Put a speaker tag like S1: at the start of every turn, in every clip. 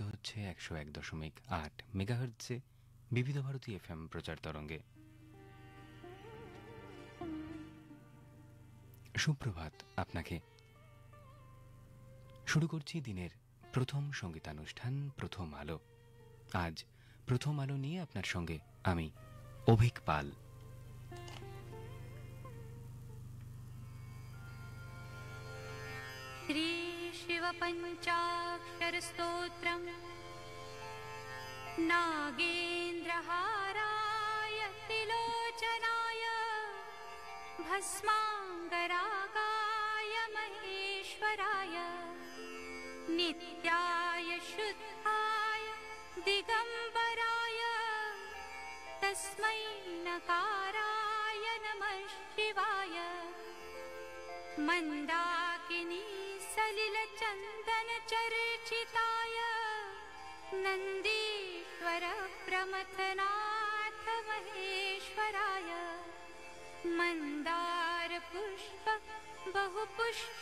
S1: হচ্ছে 101.8 মেগাহার্টজে বিবিধ ভারতী এফএম প্রচার তরঙ্গে। সুপ্রভাত আপনাকে। শুরু করছি দিনের প্রথম সঙ্গীতানুষ্ঠান প্রথম আলো। আজ প্রথম আলো নিয়ে আপনার সঙ্গে আমি অভিক পাল।
S2: श्री शिव पंचाक्षर स्तोत्रम् नागेन्द्रहाराय त्रिलोचनाय भस्मांगरागाय महेश्वराय नित्याय शुद्धाय दिगंबराय तस्मै नकाराय नमः शिवाय। मंदाकिनी सलिल चंदन चर्चिताय नंदीश्वर प्रमथनाथ महेश्वराय मंदार पुष्प बहुपुष्प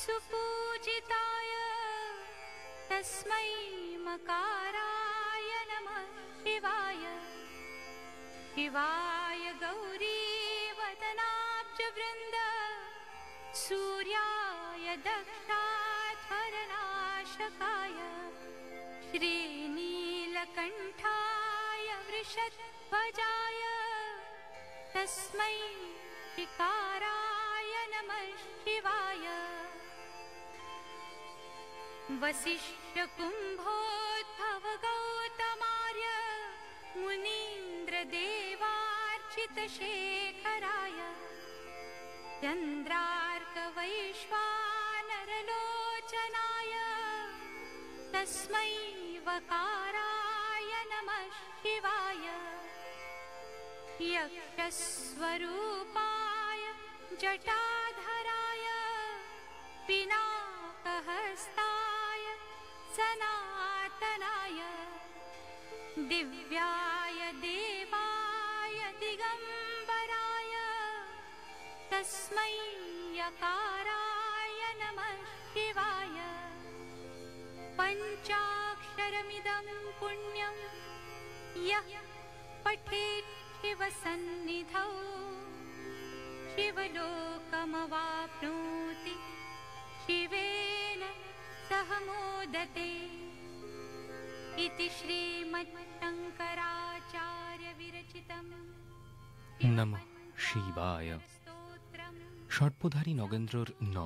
S2: सुपूजिताय तस्मै मकाराय नमः शिवाय। शिवाय गौरी वदनाब्ज वृंद सूर्याय दक्षाध्वरनाशकाय श्रीनीलकण्ठाय वृषध्वजाय तस्मै शिकाराय नमः शिवाय। वसिष्ठकुम्भोद्भव गौतमार्य मुनीन्द्रदेवार्चितशेखराय चन्द्रार्कवैश्वानरलोचनाय तस्मै वकाराय नमः शिवाय। यक्षस्वरूपाय जटाधराय पिनाकहस्ताय सनातनाय दिव्याय देवाय दिगंबराय तस्मै यकाराय नमः शिवाय। पञ्चाक्षरमिदं पुण्यं यः पठेत् शिवसन्निधौ शिवलोकमवाप्नोति शिवेन सह मोदते इति श्रीमच्छङ्कराचार्य विरचितम्।
S1: नमः शिवाय। সর্পধারী নগেন্দ্রর ন,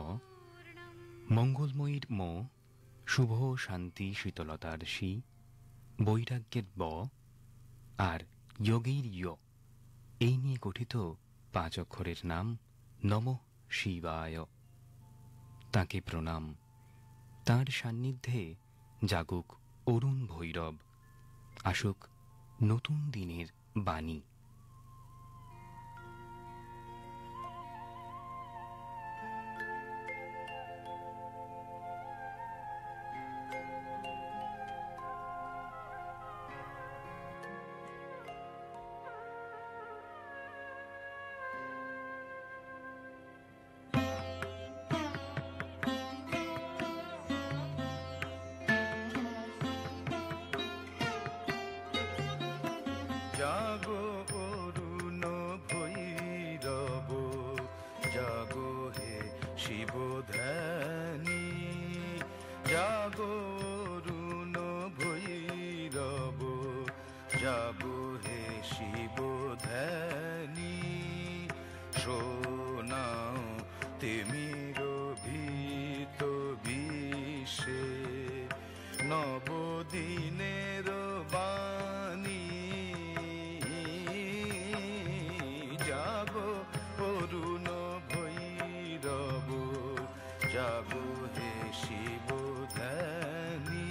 S1: মঙ্গলময়ীর ম, শুভ শান্তি শীতলতার শি, বৈরাগ্যের ব আর যোগীর য়, এই নিয়ে গঠিত 5 অক্ষরের নাম নমঃ শিবায়। তাঁকে প্রণাম। তাঁর সান্নিধ্যে জাগুক অরুণ ভৈরব, আসুক নতুন দিনের বাণী।
S3: জাগো অরুণ ভৈরব, জাগো হে শিব ধ্যানী। জাগো অরুণ ভৈরব, জাগো হে শিব ধ্যানী। শোনাও তিমির ভীত বিষে নবদিনের বাণী। জাগো অরুণ ভৈরব, জাগো হে শিব ধ্যানী।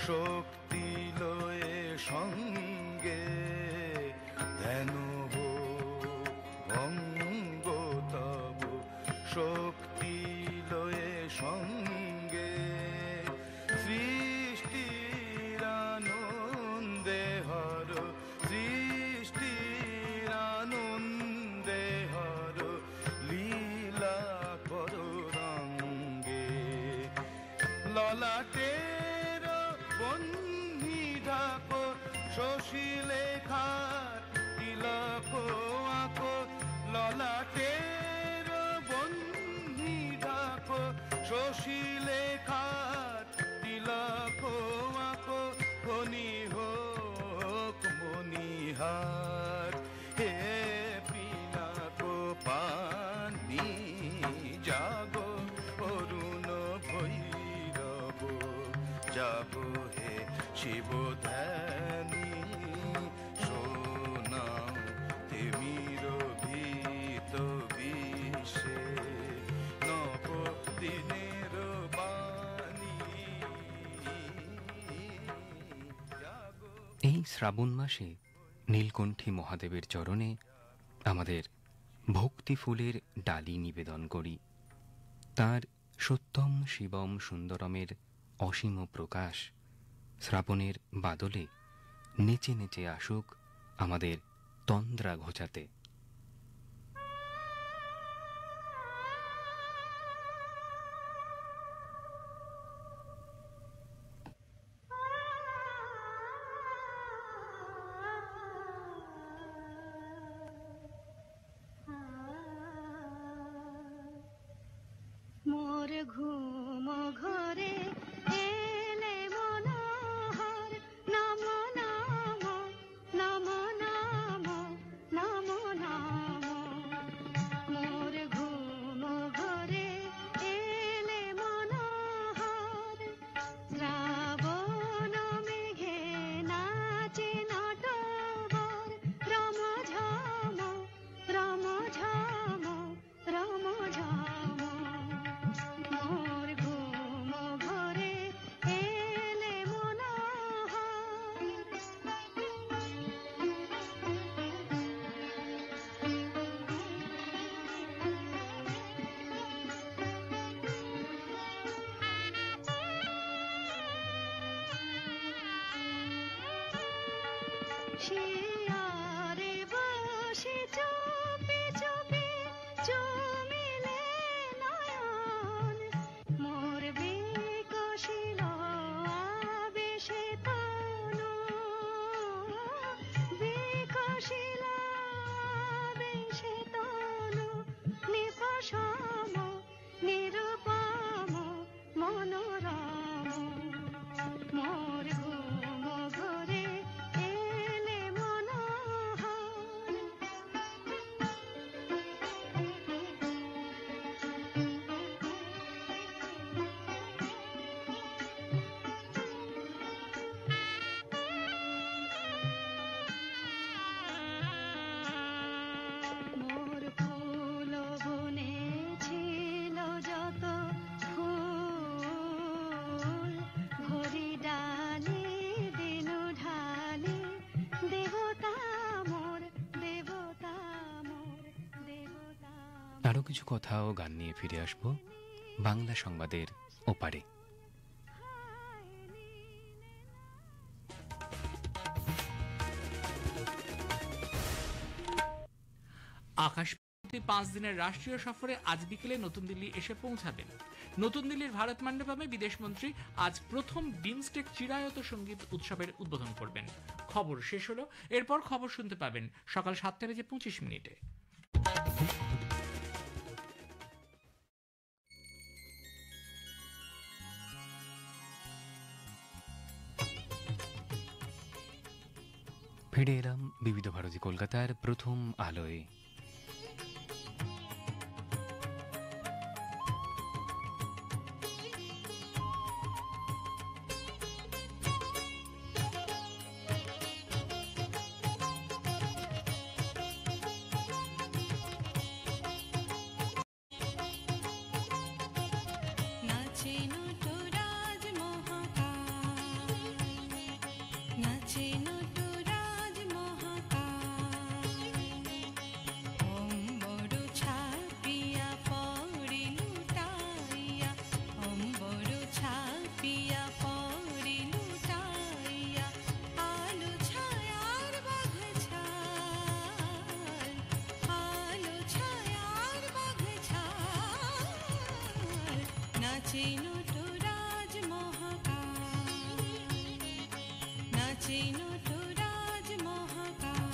S3: শক্তি লয়ে সঙ্গে ধ্যান ভঙ্গ তব শক্তি লয়ে সঙ্গে সৃষ্টির আনন্দে হর সৃষ্টির আনন্দে হর লীলা কর রঙ্গে ললাটের বন্ধি ঢাক শশীলেখার তিলক আঁক ললাটের বন্ধি ঢাক শশীলেখার তিলক আঁক খনি হোক মনিহার হে পিনাক পানি জাগো অরুণ ভৈরব জাগো হে শিব ধ্যানী সোনাও তিমির ভীত বিষে নব দিনের বাণী জাগো।
S1: এই শ্রাবণ মাসে নীলকণ্ঠী মহাদেবের চরণে আমাদের ভক্তি ফুলের ডালি নিবেদন করি। তার সত্যম শিবম সুন্দরমের অসীম প্রকাশ শ্রাবণের বাদলে নেচে নেচে আসুক আমাদের তন্দ্রা ঘোচাতে।
S4: মোর ঘুম ঘরে এলে মনোহর নম নম নম নম নম নম মোর ঘুম ঘরে এলে মনোহর শ্রাবণ মেঘে নাচে নটবর রম ঝম রম ঝম রম ঝম মোর ঘুম ঘরে এলে শিয়ারে বসে চুপি চুপি চুমিলে নয়ন মোর বিকশিল আবেশে তনু বিকশিল আবেশে তনু নিপসম নিরুপম মনোরম মোর ঘুম ঘরে এলে মনোহর মোর ফুল বনে ছিল যত ফুল ভরি ডালি দিনু ঢালি দেবতা মোর দেবতা মোর দেবতা
S1: আরও কিছু কথা ও গান নিয়ে ফিরে আসব বাংলা সংবাদের ওপারে।
S5: আকাশ 5 দিনের রাষ্ট্রীয় সফরে আজ বিকেলে নতুন দিল্লি এসে পৌঁছাবেন। নতুন দিল্লির ভারত মণ্ডপমে বিদেশমন্ত্রী আজ প্রথম বিমস্টেক চিরায়ত সঙ্গীত উৎসবের উদ্বোধন করবেন। খবর শেষ হলো, এরপর খবর শুনতে পাবেন সকাল 7:25।
S1: ফিরে এলাম বিবিধ ভারতী কলকাতার প্রথম আলোয়।
S2: নাচে নটরাজ মহাকাল
S4: নাচে নটরাজ মহাকাল, নাচে নটরাজ মহাকাল।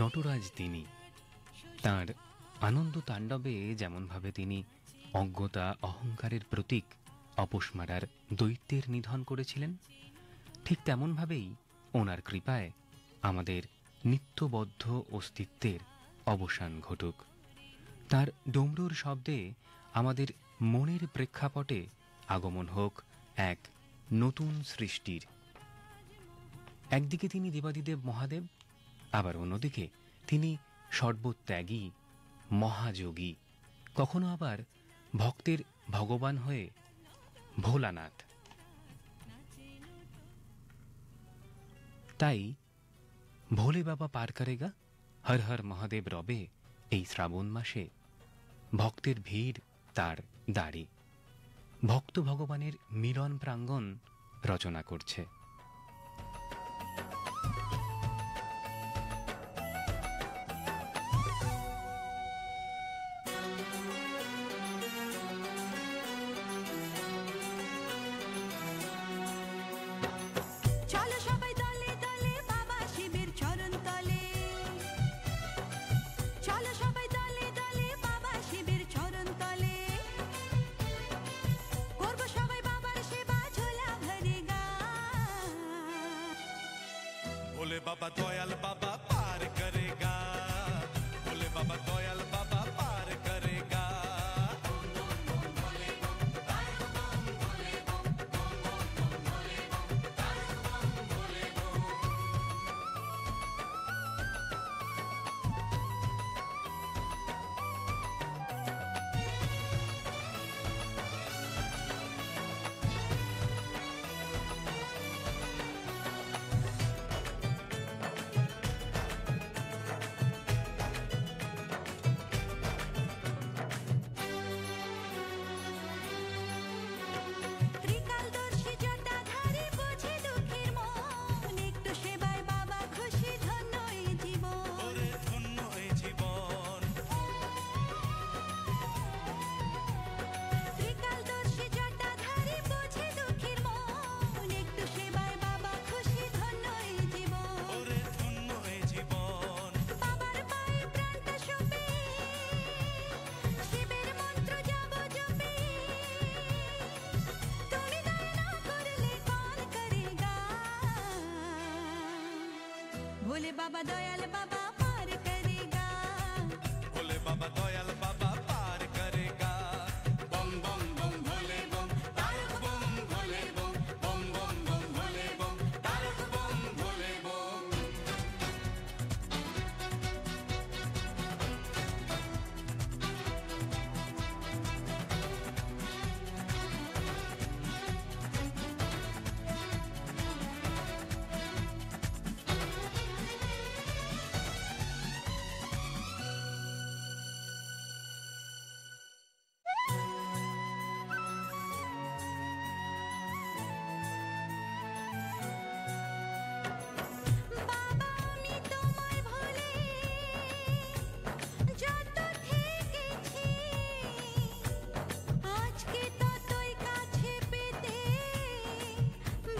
S1: নটরাজ তিনি, তাঁর আনন্দ তাণ্ডবে যেমনভাবে তিনি অজ্ঞতা অহংকারের প্রতীক অপসমারার দৈত্যের নিধন করেছিলেন, ঠিক তেমনভাবেই ওনার কৃপায় আমাদের নিত্যবদ্ধ অস্তিত্বের অবসান ঘটুক। তার ডমরুর শব্দে আমাদের মনের প্রেক্ষাপটে আগমন হোক এক নতুন সৃষ্টির। একদিকে তিনি দেবাদিদেব মহাদেব, আবার অন্যদিকে তিনি সর্বত্যাগী মহাযোগী, কখনো আবার ভক্তের ভগবান হয়ে ভোলানাথ। তাই ভোলে বাবা পার করেগা হর হর মহাদেব রবে এই শ্রাবণ মাসে ভক্তের ভিড় তার দ্বারে ভক্ত ভগবানের মিলন প্রাঙ্গণ রচনা করছে।
S4: চলো
S3: बाबा दयाल बाबा पार करेगा, भोले बाबा दयाल बाबा पार करेगा।
S2: ত্রিকালদর্শী জটাধারী বুঝি দুঃখীর মন, একটু সেবায় বাবা খুশি ধন্য এই জীবন।
S3: ওরে ধন্য এই জীবন,
S2: ত্রিকালদর্শী জটাধারী বুঝি দুঃখীর মন, একটু সেবায় বাবা খুশি ধন্য এই জীবন।
S3: ওরে ধন্য এই জীবন।
S2: বাবার পায়ে প্রাণটা সঁপে, শিবের মন্ত্র যাব জপে, তুমি দয়া না করলে কौन करेगा? ভোলে বাবা দয়াল বাবা পার करेगा।
S3: भोले बाबा दयाल बाबा पार करेगा। बम बम बम भोले बम, तारक बम भोले बम, बम बम बम भोले बम, तारक बम भोले बम।
S2: বাবা আমি তোমায় ভুলে যত থেকেছি, আজকে ততই কাছে পেতে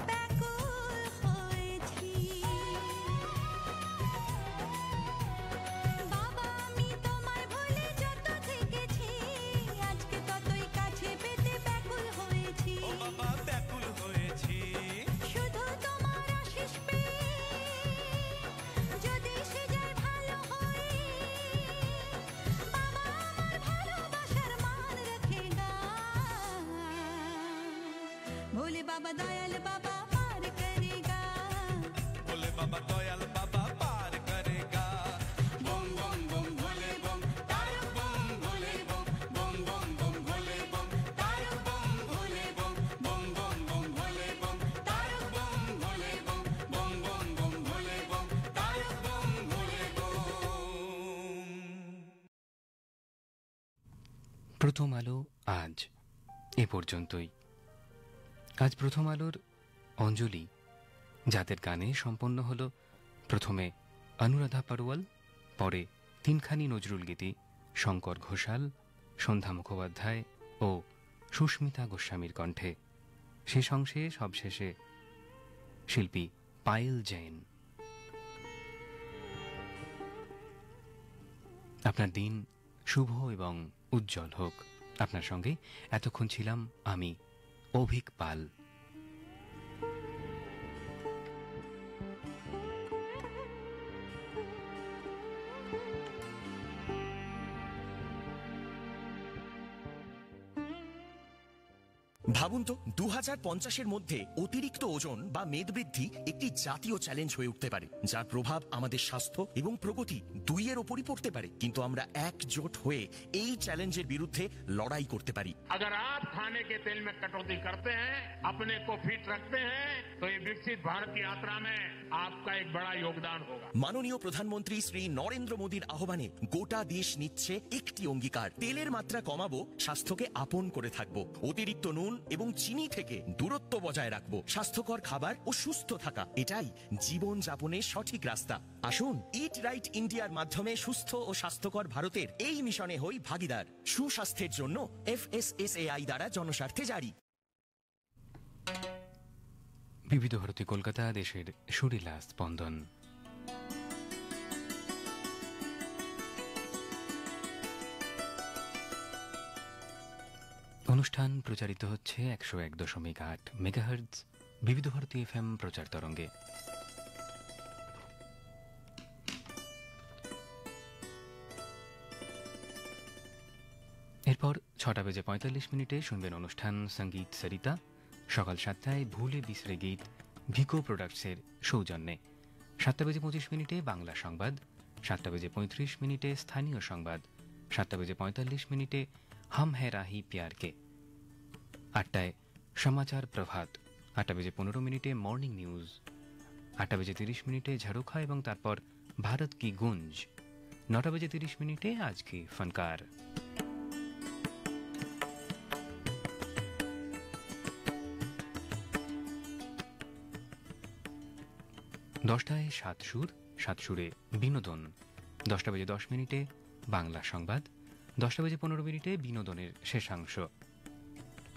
S2: ব্যাকুল হয়েছি। বাবা আমি তোমায় ভুলে যত থেকেছি, আজকে ততই কাছে পেতে ব্যাকুল হয়েছি।
S3: ও বাবা ব্যাকুল হয়েছি,
S2: শুধু তোমার আশিস পেয়ে যদি সে যায় ভালো হয়ে, বাবা আমার ভালোবাসার মান রাখেগা। ভোলে বাবা দয়াল বাবা পার करेगा।
S3: भोले बाबा दयाल बाबा पार करेगा। बम बम बम भोले बम, तारक बम भोले बम, बम बम बम भोले बम, तारक बम भोले बम, बम बम बम भोले बम, तारक बम भोले बम, बम बम बम भोले बम, तारक बम भोले बम।
S1: প্রথম আলো আজ এ পর্যন্তই। আজ প্রথম আলোর অঞ্জলি, যাদের গানে সম্পন্ন হল প্রথমে অনুরাধা পারওয়াল, পরে তিনখানি নজরুল গীতি শঙ্কর ঘোষাল, সন্ধ্যা মুখোপাধ্যায় ও সুস্মিতা গোস্বামীর কণ্ঠে। শেষ অংশে সবশেষে শিল্পী পায়েল জৈন। আপনার দিন শুভ এবং উজ্জ্বল হোক। আপনার সঙ্গে এতক্ষণ ছিলাম আমি অভিক পাল।
S6: ভাবুন তো 2050-এর মধ্যে অতিরিক্ত ওজন বা মেদবৃদ্ধি একটি জাতীয় চ্যালেঞ্জ হয়ে উঠতে পারে, যার প্রভাব আমাদের স্বাস্থ্য এবং প্রগতি দুইয়ের ওপরই পড়তে পারে। কিন্তু আমরা একজোট হয়ে এই চ্যালেঞ্জের বিরুদ্ধে লড়াই করতে পারি।
S7: अगर आप खाने के तेल में कटौती करते हैं, अपने को फिट रखते हैं, तो ये विकसित भारत की यात्रा में आपका एक बड़ा योगदान होगा।
S6: মাননীয় প্রধানমন্ত্রী শ্রী নরেন্দ্র মোদীর আহ্বানে গোটা দেশ নিচ্ছে একটি অঙ্গীকার। তেলের মাত্রা কমাবো, স্বাস্থ্যকে আপন করে থাকবো, অতিরিক্ত নুন এবং চিনি থেকে দূরত্ব বজায় রাখবো, স্বাস্থ্যকর খাবার ও সুস্থ থাকা, এটাই জীবন যাপনের সঠিক রাস্তা। আসুন ইট রাইট ইন্ডিয়ার মাধ্যমে সুস্থ ও স্বাস্থ্যকর ভারতের এই মিশনে হই ভাগীদার। সুস্বাস্থ্যের জন্য FSSAI দ্বারা জনস্বার্থে জারি।
S1: বিবিধ ভারতী কলকাতা, দেশের সুরিলা স্পন্দন। অনুষ্ঠান প্রচারিত হচ্ছে 101.8 মেগাহার্টজ বিবিধ ভারতী FM প্রচার তরঙ্গে। এরপর 6:45 শুনবেন অনুষ্ঠান সঙ্গীত সরিতা। সকাল 7টায় ভুলে বিসরে গীত ভিকো প্রোডাক্টসের সৌজন্যে। 7:25 বাংলা সংবাদ, 7:35 স্থানীয় সংবাদ, 7:45 হাম হ্যাঁ রাহি প্যারকে। 8টায় সমাচার প্রভাত, 8:15 মর্নিং নিউজ, 8:30 ঝাড়ুখা এবং তারপর ভারত কি গুঞ্জ। 9:30 আজ কি ফনকার। দশটায় সাত সুরে বিনোদন। 10:10 বাংলা সংবাদ, 10:15 বিনোদনের শেষাংশ।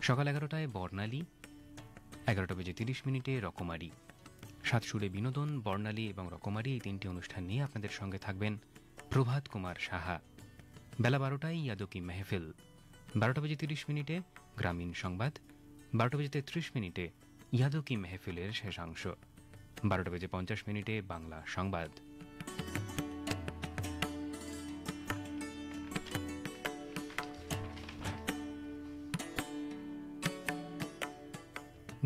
S1: সকাল 11টায় বর্ণালী, 11:30 রকমারি। সাত সুরে বিনোদন, বর্ণালী এবং রকমারি এই তিনটি অনুষ্ঠান নিয়ে আপনাদের সঙ্গে থাকবেন প্রভাত কুমার সাহা। বেলা 12টায় ইয়াদো কি মেহফিল, 12:30 গ্রামীণ সংবাদ, 12:33 ইয়াদো কি মেহফিলের শেষাংশ, 12:50 বাংলা সংবাদ।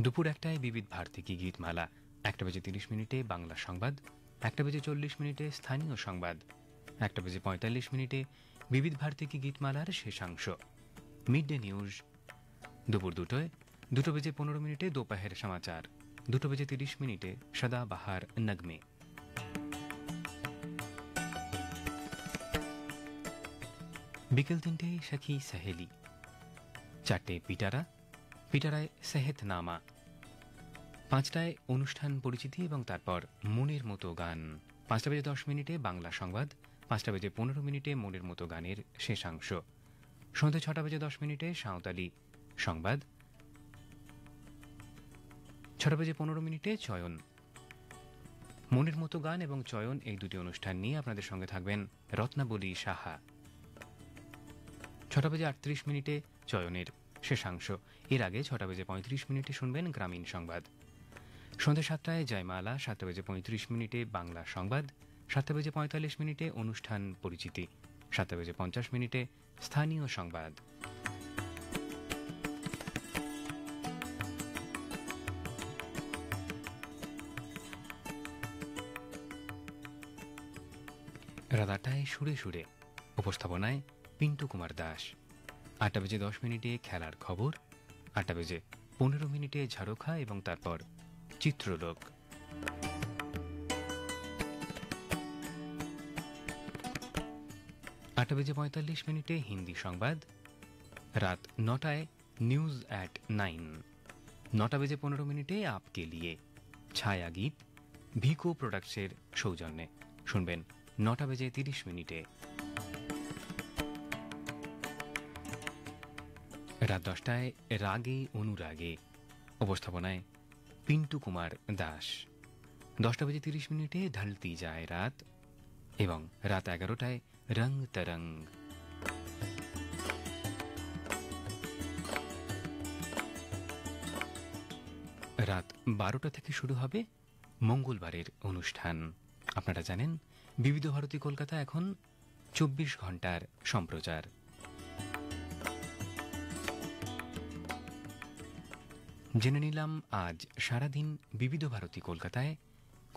S1: দুপুর 1টায় বিবিধ ভারতী কি গীতমালা, 1:30 বাংলা সংবাদ, 1:40 স্থানীয় সংবাদ, 1:45 বিবিধ ভারতী কি গীতমালার শেষাংশ। Mid day news. দুপুর 2টায় 2:15 দোপহের সমাচার, 2:30 সদা বাহার নগমে। বিকেল 3টে সখী সহেলি, 4টে পিটারায় সেহেতনামা, 5টায় অনুষ্ঠান পরিচিতি এবং তারপর মনের মতো গান। 5:10 বাংলা সংবাদ, 5:15 মনের মতো গানের শেষাংশ। সন্ধ্যে 6:10 সাঁওতালি সংবাদ, 6:15 চয়ন। মনের মতো গান এবং চয়ন এই দুটি অনুষ্ঠান নিয়ে আপনাদের সঙ্গে থাকবেন রত্নাবলী সাহা। 6:38 চয়নের শেষাংশ। এর আগে 6:35 শুনবেন গ্রামীণ সংবাদ। সন্ধ্যে 7টায় জয়মালা, 7:35 বাংলা সংবাদ, 7:45 অনুষ্ঠান পরিচিতি, 7:50 স্থানীয় সংবাদ। রাত 8টায় সুরে সুরে, উপস্থাপনায় পিন্টু কুমার দাস। 8:10 খেলার খবর, 8:15 ঝাড়ুখা এবং তারপর চিত্রলোক। আট 8:45 হিন্দি সংবাদ। রাত 9টায় নিউজ এট 9। 9:15 আপকে লিয়ে ছায়া গীত ভিকো প্রোডাক্টসের সৌজন্যে। শুনবেন 9:30। রাত 10টায় রাগে অনুরাগে, উপস্থাপনায় পিন্টু কুমার দাস। 10:30 ঢলতি যায় রাত এবং রাত 11টায় রং তরঙ্গ। রাত 12টা থেকে শুরু হবে মঙ্গলবারের অনুষ্ঠান। আপনারা জানেন বিবিধ ভারতী কলকাতা এখন 24 ঘন্টার সম্প্রচার। জেনে নিলাম আজ সারাদিন বিবিধ ভারতী কলকাতায়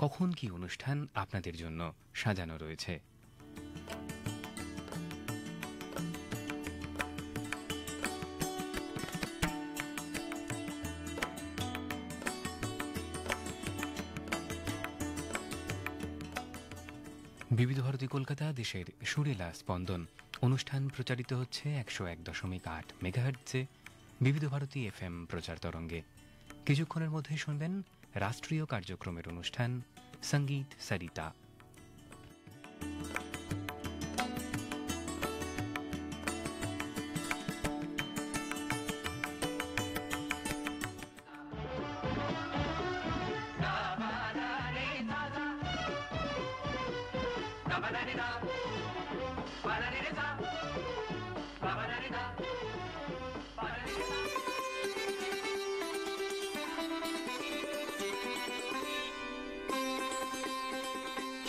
S1: কখন কি অনুষ্ঠান আপনাদের জন্য সাজানো রয়েছে। বিবিধ ভারতী কলকাতা দেশের সুরেলা স্পন্দন। অনুষ্ঠান প্রচারিত হচ্ছে 101.8 মেগাহার্টজে বিবিধ ভারতী FM প্রচার তরঙ্গে। কিছুক্ষণের মধ্যে শুনবেন রাষ্ট্রীয় কার্যক্রমের অনুষ্ঠান সঙ্গীত সরিতা।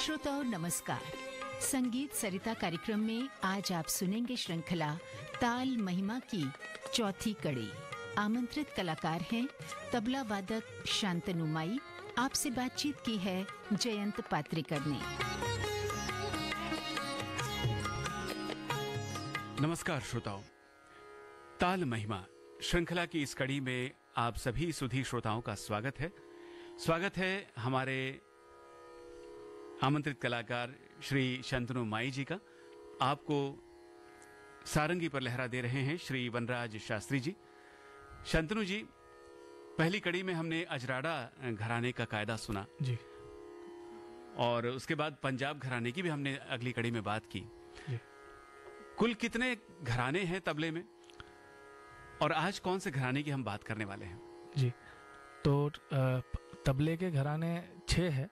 S8: श्रोताओं नमस्कार। संगीत सरिता कार्यक्रम में आज आप सुनेंगे श्रृंखला ताल महिमा की चौथी कड़ी। आमंत्रित कलाकार हैं तबला वादक शांतनु माई। आपसे बातचीत की है जयंत पात्रिकर ने।
S9: नमस्कार श्रोताओं, ताल महिमा श्रृंखला की इस कड़ी में आप सभी सुधी श्रोताओं का स्वागत है। स्वागत है हमारे आमंत्रित कलाकार श्री शांतनु माई जी का। आपको सारंगी पर लहरा दे रहे हैं श्री वनराज शास्त्री जी। शांतनु जी, पहली कड़ी में हमने अजराड़ा घराने का कायदा सुना
S10: जी,
S9: और उसके बाद पंजाब घराने की भी हमने अगली कड़ी में बात की
S10: जी।
S9: कुल कितने घराने हैं तबले में, और आज कौन से घराने की हम बात करने वाले हैं?
S10: जी, तो तबले के घराने 6 है।